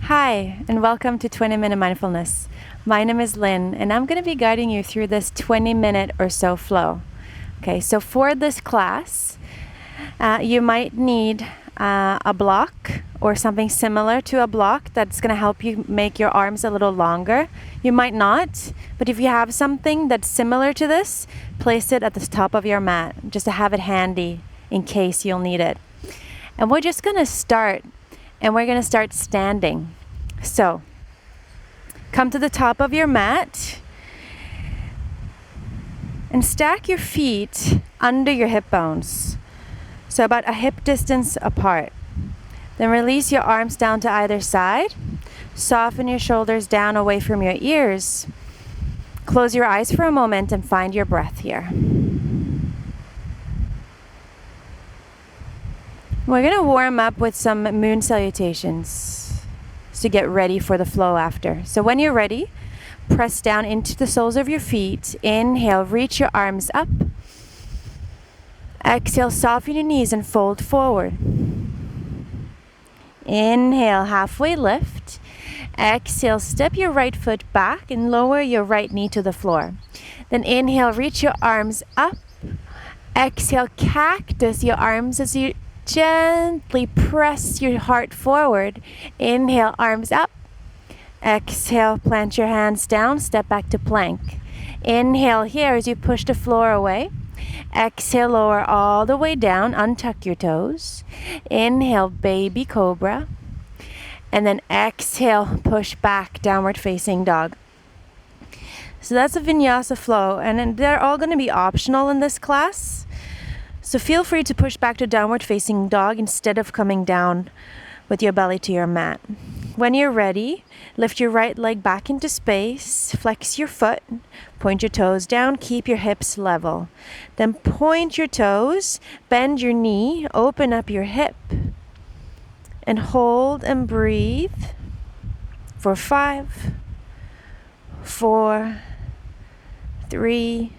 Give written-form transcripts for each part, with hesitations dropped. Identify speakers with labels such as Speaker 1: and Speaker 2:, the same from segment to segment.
Speaker 1: Hi, and welcome to 20-Minute Mindfulness. My name is Lynn, and I'm going to be guiding you through this 20-minute or so flow. Okay, so for this class, you might need a block or something similar to a block that's going to help you make your arms a little longer. You might not, but if you have something that's similar to this, place it at the top of your mat just to have it handy in case you'll need it. And we're just going to start, and we're going to start standing. So, come to the top of your mat and stack your feet under your hip bones. So about a hip distance apart. Then release your arms down to either side. Soften your shoulders down away from your ears. Close your eyes for a moment and find your breath here. We're going to warm up with some moon salutations to get ready for the flow after. So when you're ready, press down into the soles of your feet. Inhale, reach your arms up. Exhale, soften your knees and fold forward. Inhale, halfway lift. Exhale, step your right foot back and lower your right knee to the floor. Then inhale, reach your arms up. Exhale, cactus your arms as you gently press your heart forward. Inhale, arms up. Exhale, plant your hands down, step back to plank. Inhale here as you push the floor away. Exhale, lower all the way down, untuck your toes. Inhale, baby cobra. And then exhale, push back, downward facing dog. So that's a vinyasa flow, and then they're all going to be optional in this class. So feel free to push back to downward facing dog instead of coming down with your belly to your mat. When you're ready, lift your right leg back into space, flex your foot, point your toes down, keep your hips level. Then point your toes, bend your knee, open up your hip, and hold and breathe for 5, 4, 3,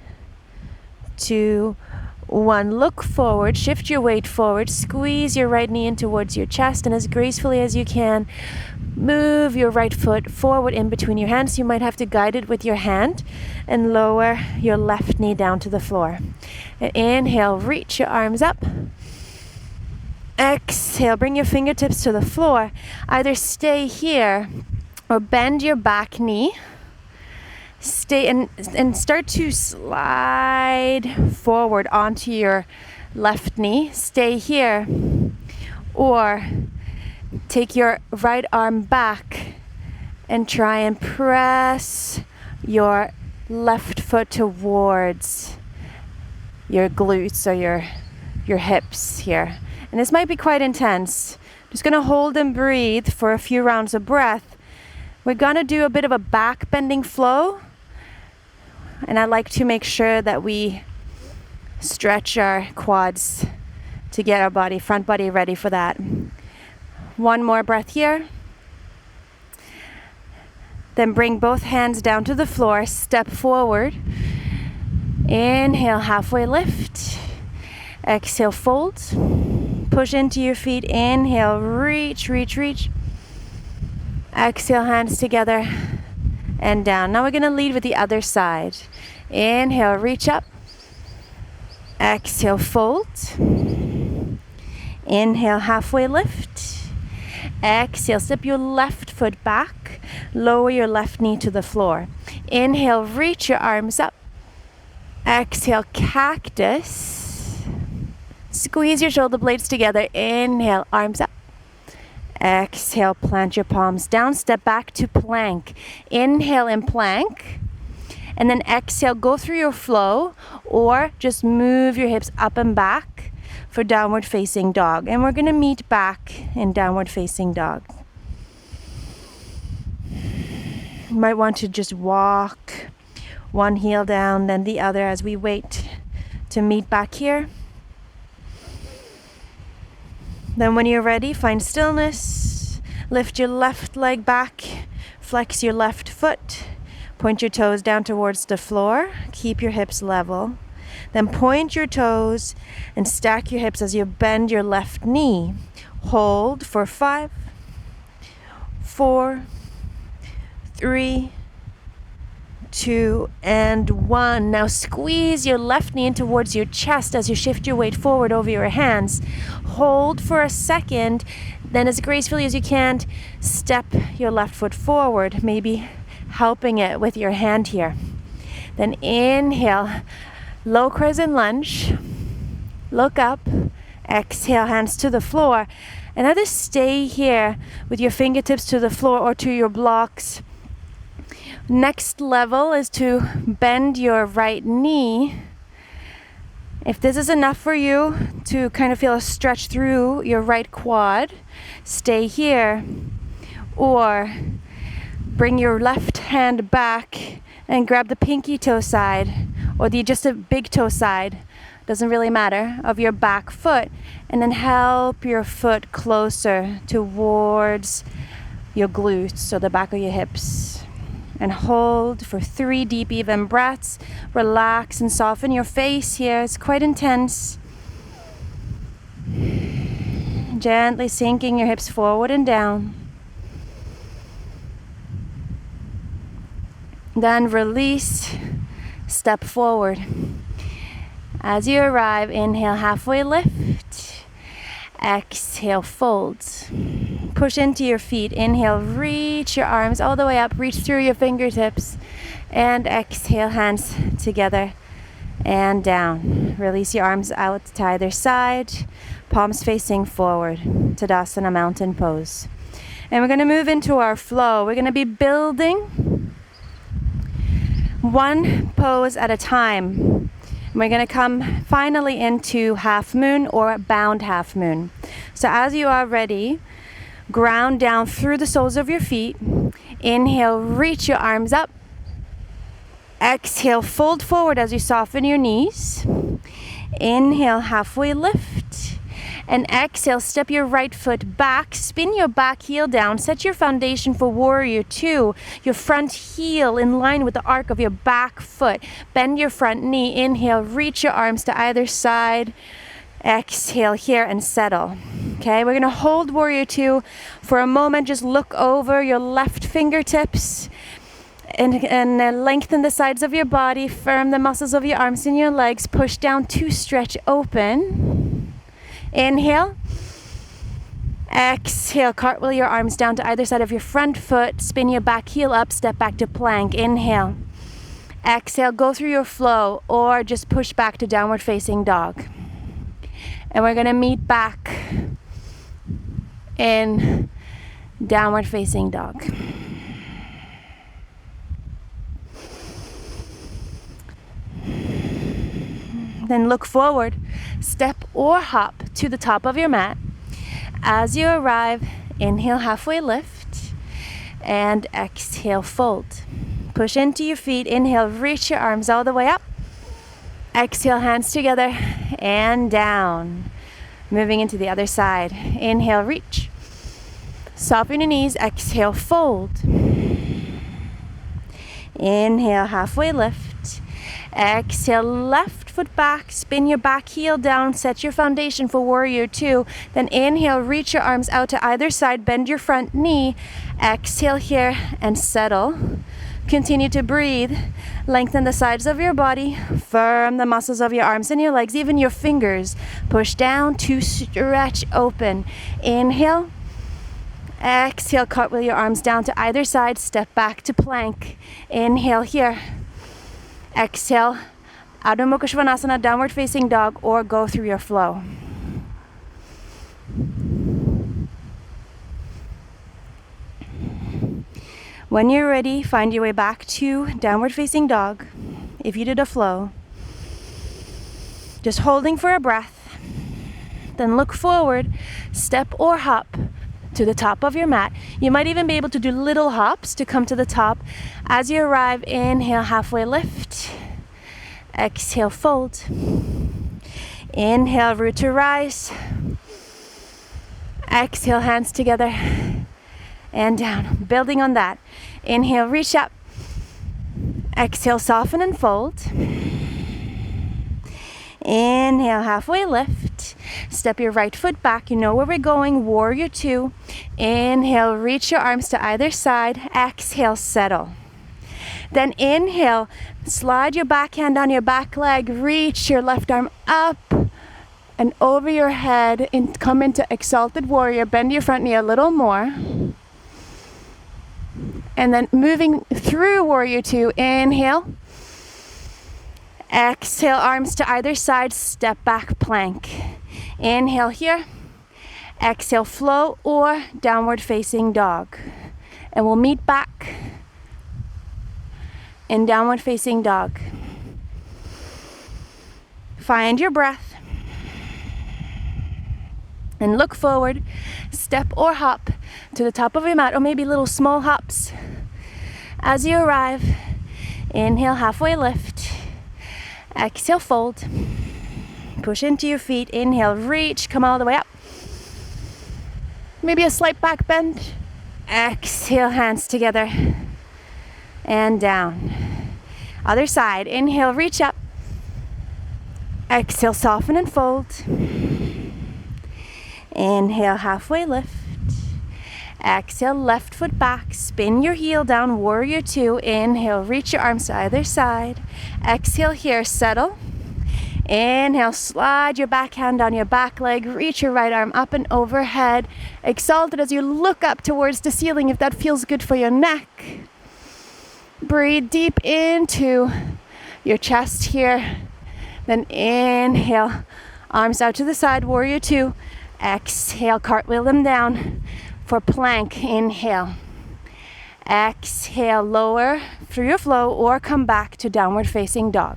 Speaker 1: 2, 1. Look forward, shift your weight forward, squeeze your right knee in towards your chest, and as gracefully as you can, move your right foot forward in between your hands. You might have to guide it with your hand and lower your left knee down to the floor. And inhale, reach your arms up. Exhale, bring your fingertips to the floor. Either stay here or bend your back knee. Stay and start to slide forward onto your left knee. Stay here. Or take your right arm back and try and press your left foot towards your glutes or your hips here. And this might be quite intense. Just going to hold and breathe for a few rounds of breath. We're going to do a bit of a back bending flow. And I like to make sure that we stretch our quads to get our front body ready for that. One more breath here. Then bring both hands down to the floor, step forward. Inhale, halfway lift. Exhale, fold. Push into your feet. Inhale, reach, reach, reach. Exhale, hands together and down. Now we're going to lead with the other side. Inhale, reach up. Exhale, fold. Inhale, halfway lift. Exhale, step your left foot back. Lower your left knee to the floor. Inhale, reach your arms up. Exhale, cactus. Squeeze your shoulder blades together. Inhale, arms up. Exhale, plant your palms down, step back to plank. Inhale in plank. And then exhale, go through your flow or just move your hips up and back for downward facing dog. And we're going to meet back in downward facing dog. You might want to just walk one heel down, then the other as we wait to meet back here. Then when you're ready, find stillness. Lift your left leg back. Flex your left foot. Point your toes down towards the floor. Keep your hips level. Then point your toes and stack your hips as you bend your left knee. Hold for 5, 4, 3, 2, and 1. Now squeeze your left knee in towards your chest as you shift your weight forward over your hands. Hold for a second, then as gracefully as you can, step your left foot forward, maybe helping it with your hand here. Then inhale, low crescent lunge, look up, exhale, hands to the floor. And now just stay here with your fingertips to the floor or to your blocks. Next level is to bend your right knee. If this is enough for you to kind of feel a stretch through your right quad, stay here. Or bring your left hand back and grab the pinky toe side or just a big toe side, doesn't really matter, of your back foot, and then help your foot closer towards your glutes or the back of your hips. And hold for 3 deep even breaths. Relax and soften your face here. It's quite intense. Gently sinking your hips forward and down. Then release, step forward. As you arrive, inhale, halfway lift. Exhale, fold. Push into your feet. Inhale, reach your arms all the way up. Reach through your fingertips. And exhale, hands together and down. Release your arms out to either side. Palms facing forward. Tadasana, mountain pose. And we're going to move into our flow. We're going to be building one pose at a time. We're going to come finally into half moon or bound half moon. So as you are ready, ground down through the soles of your feet. Inhale, reach your arms up. Exhale, fold forward as you soften your knees. Inhale, halfway lift. And exhale, step your right foot back, spin your back heel down, set your foundation for warrior 2. Your front heel in line with the arc of your back foot. Bend your front knee, inhale, reach your arms to either side. Exhale here and settle. Okay, we're gonna hold warrior 2 for a moment. Just look over your left fingertips and lengthen the sides of your body, firm the muscles of your arms and your legs, push down to stretch open. Inhale. Exhale, cartwheel your arms down to either side of your front foot, spin your back heel up, step back to plank. Inhale. Exhale, go through your flow or just push back to downward facing dog. And we're gonna meet back in downward facing dog. Then look forward, step or hop to the top of your mat. As you arrive, inhale, halfway lift, and exhale, fold. Push into your feet, inhale, reach your arms all the way up. Exhale, hands together and down. Moving into the other side. Inhale, reach. Soften your knees, exhale, fold. Inhale, halfway lift. Exhale, left foot back, spin your back heel down, set your foundation for warrior 2. Then inhale, reach your arms out to either side, bend your front knee. Exhale here and settle. Continue to breathe. Lengthen the sides of your body, firm the muscles of your arms and your legs, even your fingers. Push down to stretch open. Inhale. Exhale, cartwheel your arms down to either side, step back to plank. Inhale here. Exhale, Adho Mukha Svanasana, downward facing dog, or go through your flow. When you're ready, find your way back to downward facing dog. If you did a flow, just holding for a breath, then look forward, step or hop to the top of your mat. You might even be able to do little hops to come to the top. As you arrive, inhale, halfway lift. Exhale, fold. Inhale, root to rise. Exhale, hands together and down. Building on that. Inhale, reach up. Exhale, soften and fold. Inhale, halfway lift. Step your right foot back. You know where we're going. Warrior two. Inhale, reach your arms to either side. Exhale, settle. Then inhale, slide your backhand on your back leg. Reach your left arm up and over your head. And come into exalted warrior. Bend your front knee a little more. And then moving through warrior two. Inhale. Exhale, arms to either side, step back plank. Inhale here. Exhale, flow or downward facing dog. And we'll meet back in downward facing dog. Find your breath. And look forward, step or hop to the top of your mat, or maybe little small hops. As you arrive, inhale, halfway lift. Exhale, fold. Push into your feet. Inhale, reach. Come all the way up. Maybe a slight back bend. Exhale, hands together. And down. Other side. Inhale, reach up. Exhale, soften and fold. Inhale, halfway lift. Exhale, left foot back. Spin your heel down, warrior two. Inhale, reach your arms to either side. Exhale here, settle. Inhale, slide your back hand on your back leg. Reach your right arm up and overhead. Exalted as you look up towards the ceiling if that feels good for your neck. Breathe deep into your chest here. Then inhale, arms out to the side, warrior two. Exhale, cartwheel them down. For plank, inhale. Exhale, lower through your flow or come back to downward facing dog.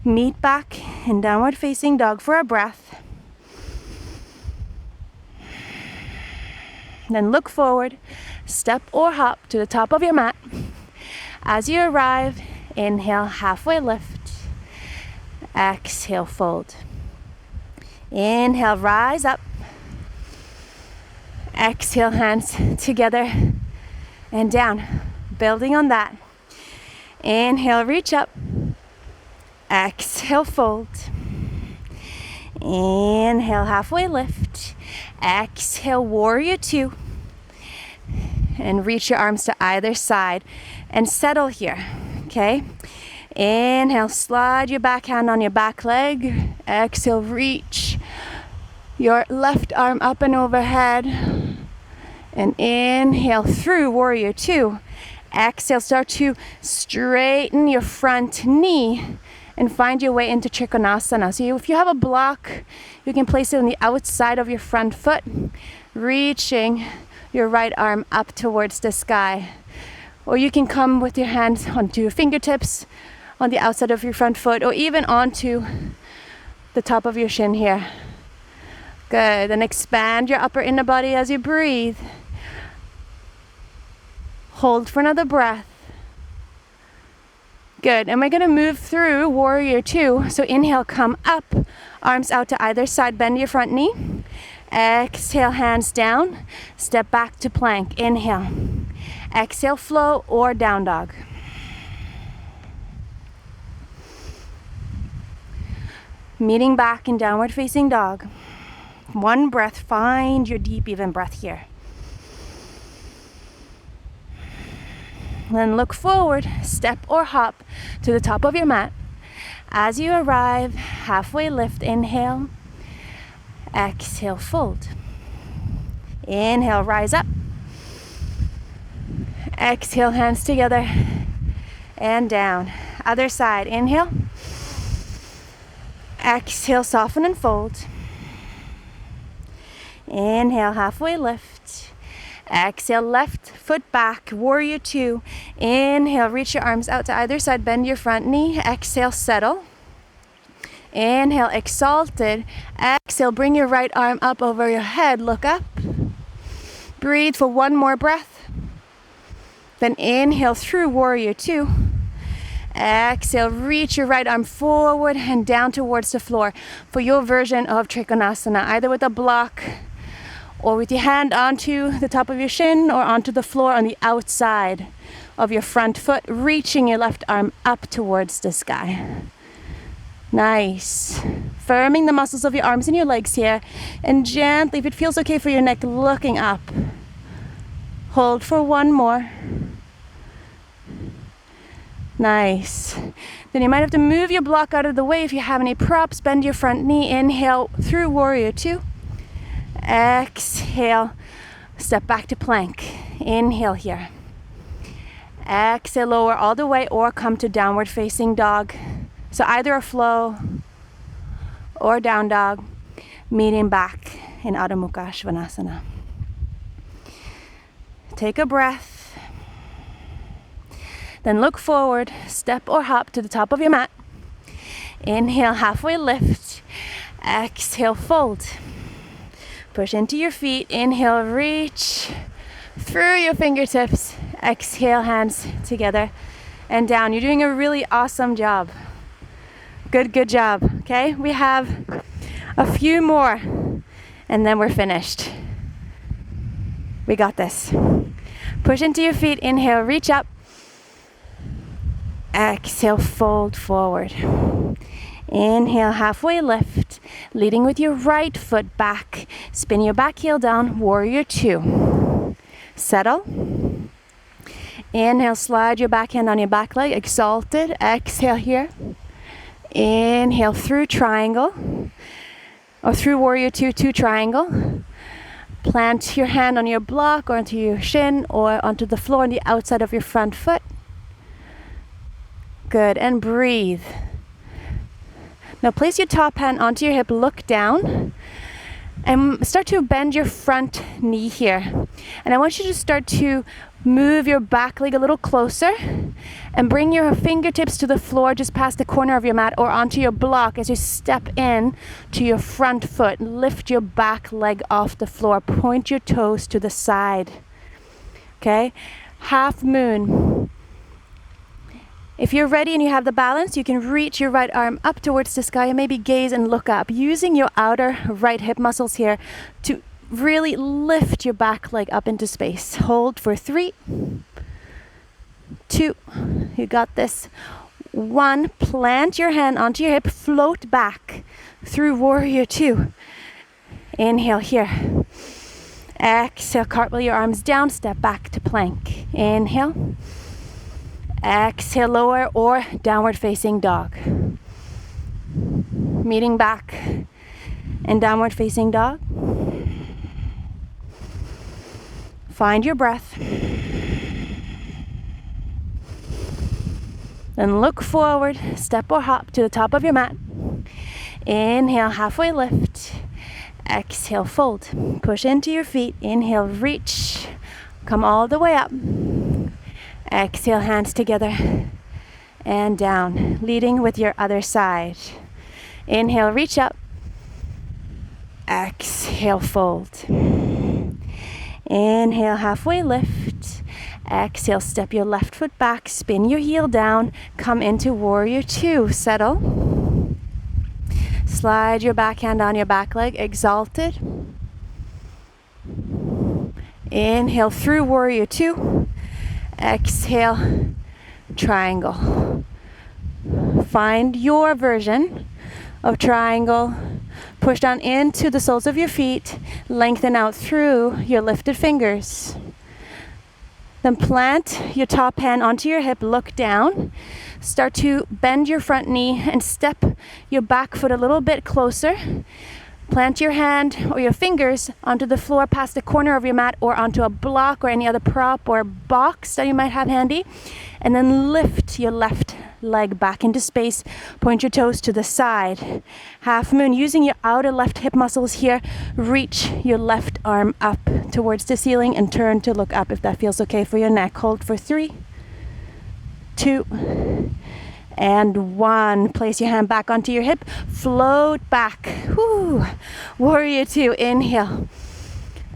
Speaker 1: Meet back in downward facing dog for a breath. Then look forward, step or hop to the top of your mat. As you arrive, inhale, halfway lift. Exhale, fold. Inhale, rise up. Exhale, hands together and down. Building on that. Inhale, reach up. Exhale, fold. Inhale, halfway lift. Exhale, warrior two. And reach your arms to either side and settle here, okay? Inhale, slide your back hand on your back leg. Exhale, reach your left arm up and overhead. And inhale through warrior two. Exhale, start to straighten your front knee and find your way into Trikonasana. So if you have a block, you can place it on the outside of your front foot, reaching your right arm up towards the sky. Or you can come with your hands onto your fingertips on the outside of your front foot, or even onto the top of your shin here. Good, and expand your upper inner body as you breathe. Hold for another breath. Good, and we're gonna move through warrior two. So inhale, come up, arms out to either side, bend your front knee. Exhale, hands down, step back to plank. Inhale, exhale, flow or down dog. Meeting back in downward facing dog. One breath, find your deep even breath here. Then look forward, step or hop to the top of your mat. As you arrive, halfway lift, inhale. Exhale, fold. Inhale, rise up. Exhale, hands together and down. Other side, inhale. Exhale, soften and fold. Inhale, halfway lift. Exhale, left foot back, warrior two. Inhale, reach your arms out to either side, bend your front knee. Exhale, settle. Inhale, exalted. Exhale, bring your right arm up over your head, look up. Breathe for one more breath. Then inhale through warrior two. Exhale, reach your right arm forward and down towards the floor for your version of Trikonasana, either with a block or with your hand onto the top of your shin or onto the floor on the outside of your front foot, reaching your left arm up towards the sky. Nice. Firming the muscles of your arms and your legs here, and gently, if it feels okay for your neck, looking up. Hold for one more. Nice. Then you might have to move your block out of the way if you have any props. Bend your front knee. Inhale through warrior two. Exhale. Step back to plank. Inhale here. Exhale, lower all the way or come to downward facing dog. So either a flow or down dog, meeting back in Adho Mukha Svanasana. Take a breath. Then look forward, step or hop to the top of your mat. Inhale, halfway lift. Exhale, fold. Push into your feet. Inhale, reach through your fingertips. Exhale, hands together and down. You're doing a really awesome job. Good job. Okay, we have a few more and then we're finished. We got this. Push into your feet. Inhale, reach up. Exhale, fold forward. Inhale, halfway lift, leading with your right foot back. Spin your back heel down, warrior two. Settle. Inhale, slide your back hand on your back leg, exalted. Exhale here. Inhale through triangle, or through warrior two triangle. Plant your hand on your block or onto your shin or onto the floor on the outside of your front foot. Good, and breathe. Now place your top hand onto your hip, look down, and start to bend your front knee here. And I want you to start to move your back leg a little closer and bring your fingertips to the floor just past the corner of your mat or onto your block as you step in to your front foot. Lift your back leg off the floor. Point your toes to the side. Okay? Half moon. If you're ready and you have the balance, you can reach your right arm up towards the sky and maybe gaze and look up, using your outer right hip muscles here to really lift your back leg up into space. Hold for 3, 2, you got this. 1, plant your hand onto your hip, float back through warrior two. Inhale here. Exhale, cartwheel your arms down, step back to plank. Inhale. Exhale, lower or downward facing dog. Meeting back and downward facing dog. Find your breath. Then look forward, step or hop to the top of your mat. Inhale, halfway lift. Exhale, fold. Push into your feet. Inhale, reach. Come all the way up. Exhale, hands together and down, leading with your other side. Inhale, reach up. Exhale, fold. Inhale, halfway lift. Exhale, step your left foot back, spin your heel down, come into warrior two. Settle. Slide your back hand on your back leg, exalted. Inhale through warrior two. Exhale, triangle. Find your version of triangle. Push down into the soles of your feet. Lengthen out through your lifted fingers. Then plant your top hand onto your hip. Look down. Start to bend your front knee and step your back foot a little bit closer. Plant your hand or your fingers onto the floor past the corner of your mat or onto a block or any other prop or box that you might have handy. And then lift your left leg back into space. Point your toes to the side. Half moon, using your outer left hip muscles here. Reach your left arm up towards the ceiling and turn to look up if that feels okay for your neck. Hold for 3, 2, and 1. Place your hand back onto your hip. Float back. Whew. Warrior two. Inhale.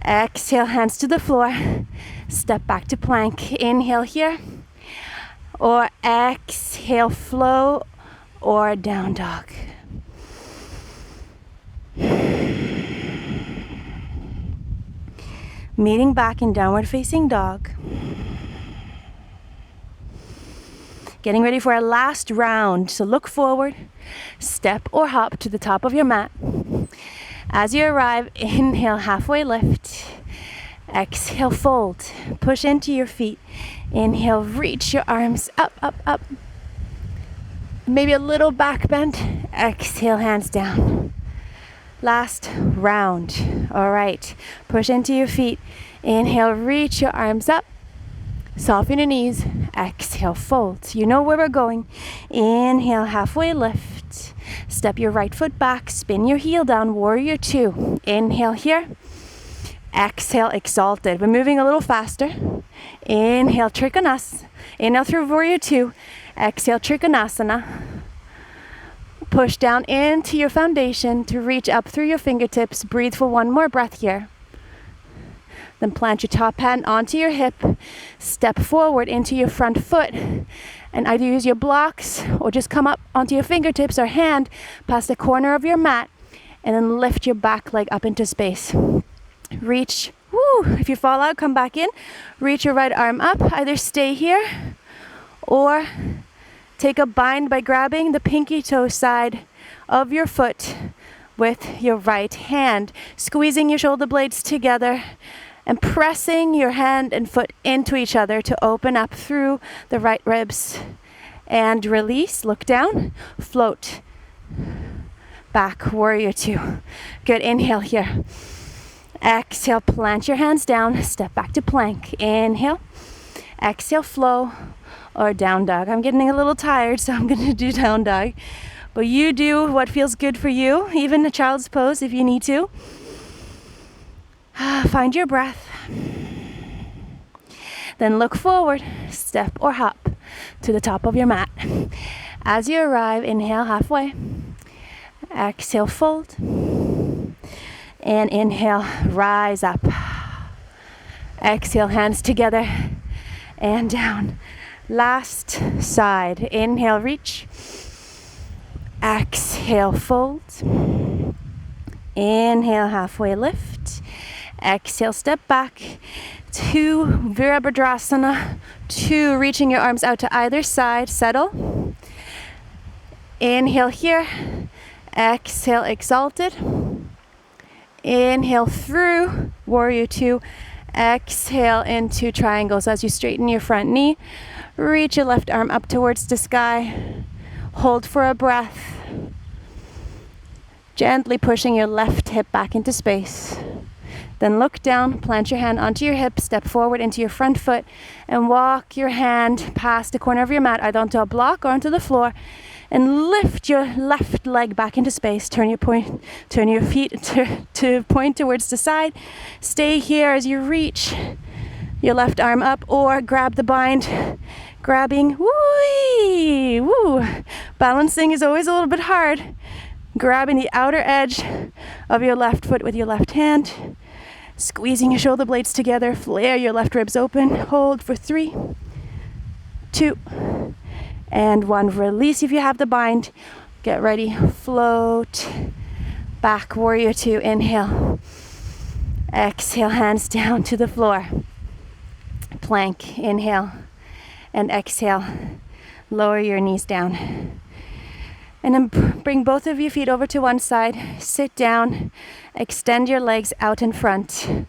Speaker 1: Exhale, hands to the floor. Step back to plank. Inhale here. Or exhale, flow or down dog. Meeting back in downward facing dog. Getting ready for our last round. So look forward, step or hop to the top of your mat. As you arrive, inhale, halfway lift. Exhale, fold. Push into your feet. Inhale, reach your arms up, up, up. Maybe a little back bend. Exhale, hands down. Last round. All right. Push into your feet. Inhale, reach your arms up. Soften your knees. Exhale, fold. You know where we're going. Inhale, halfway lift. Step your right foot back. Spin your heel down. Warrior two. Inhale here. Exhale, exalted. We're moving a little faster. Inhale, Trikonasana. Inhale through warrior two. Exhale, Trikonasana. Push down into your foundation to reach up through your fingertips. Breathe for one more breath here. Then plant your top hand onto your hip. Step forward into your front foot. And either use your blocks or just come up onto your fingertips or hand past the corner of your mat. And then lift your back leg up into space. Reach. Woo. If you fall out, come back in. Reach your right arm up. Either stay here or take a bind by grabbing the pinky toe side of your foot with your right hand. Squeezing your shoulder blades together and pressing your hand and foot into each other to open up through the right ribs. And release, look down, float. Back, warrior two. Good, inhale here. Exhale, plant your hands down, step back to plank. Inhale, exhale, flow, or down dog. I'm getting a little tired, so I'm gonna do down dog. But you do what feels good for you, even a child's pose if you need to. Find your breath. Then look forward, step or hop to the top of your mat. As you arrive, inhale halfway. Exhale, fold. And inhale, rise up. Exhale, hands together and down. Last side. Inhale, reach. Exhale, fold. Inhale, halfway lift. Exhale, step back. 2, Virabhadrasana. 2, reaching your arms out to either side. Settle. Inhale here. Exhale, exalted. Inhale through warrior two. Exhale into triangle. So as you straighten your front knee, reach your left arm up towards the sky. Hold for a breath. Gently pushing your left hip back into space. Then look down, plant your hand onto your hip, step forward into your front foot, and walk your hand past the corner of your mat, either onto a block or onto the floor. And lift your left leg back into space. Turn your feet to point towards the side. Stay here as you reach your left arm up or grab the bind. Grabbing, woo! Balancing is always a little bit hard. Grabbing the outer edge of your left foot with your left hand. Squeezing your shoulder blades together. Flare your left ribs open. Hold for 3, 2, and 1. Release if you have the bind. Get ready. Float. Back, warrior two. Inhale. Exhale, hands down to the floor. Plank. Inhale. And exhale. Lower your knees down. And then bring both of your feet over to one side. Sit down. Extend your legs out in front.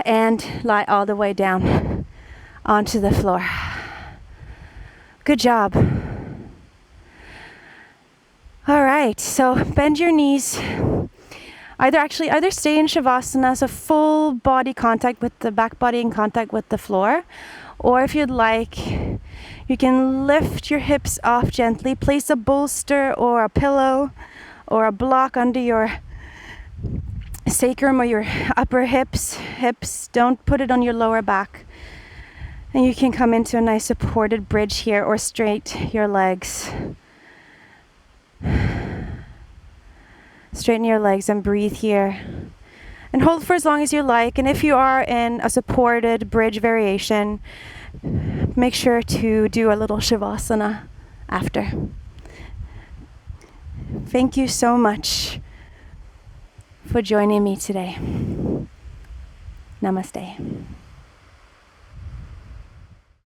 Speaker 1: And lie all the way down onto the floor. Good job. All right, so bend your knees. Either stay in shavasana, so full body contact with the back body in contact with the floor, or if you'd like, you can lift your hips off gently. Place a bolster or a pillow or a block under your sacrum or your upper hips. Don't put it on your lower back. And you can come into a nice supported bridge here or straight your legs. Straighten your legs and breathe here. And hold for as long as you like. And if you are in a supported bridge variation, make sure to do a little shavasana after. Thank you so much for joining me today. Namaste.